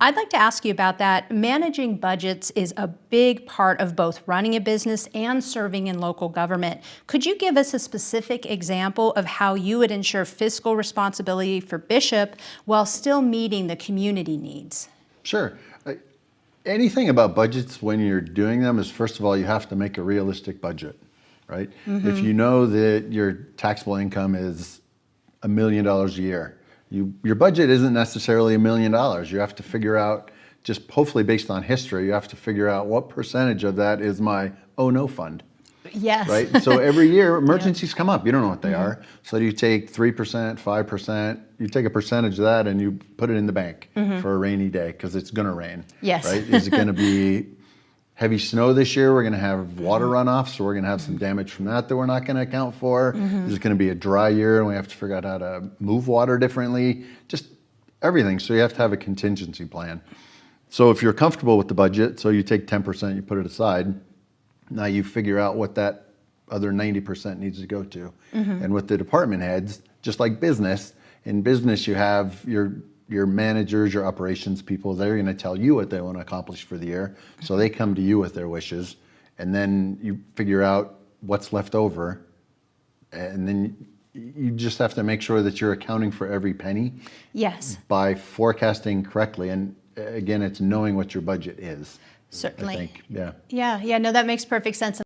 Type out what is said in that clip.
I'd like to ask you about that. Managing budgets is a big part of both running a business and serving in local government. Could you give us a specific example of how you would ensure fiscal responsibility for Bishop while still meeting the community needs? Sure. Anything about budgets when you're doing them is, first of all, you have to make a realistic budget, right? If you know that your taxable income is $1 million a year, your budget isn't necessarily $1 million. You have to figure out, just hopefully based on history, you have to figure out what percentage of that is my oh no fund. Yes. Right? So every year emergencies come up. You don't know what they are. So you take 3%, 5%, you take a percentage of that and you put it in the bank for a rainy day because it's going to rain. Yes. Right? Is it going to be heavy snow this year? We're going to have water runoff, so we're going to have some damage from that we're not going to account for. Is it going to be a dry year and we have to figure out how to move water differently? Just everything. So you have to have a contingency plan. So if you're comfortable with the budget, so you take 10%, you put it aside. Now you figure out what that other 90% needs to go to. And with the department heads, just like business, in business you have your managers, your operations people, they're going to tell you what they want to accomplish for the year. So they come to you with their wishes, and then you figure out what's left over. And then you just have to make sure that you're accounting for every penny. Yes. By forecasting correctly. And again, it's knowing what your budget is. Certainly. I think, yeah. Yeah, no, that makes perfect sense.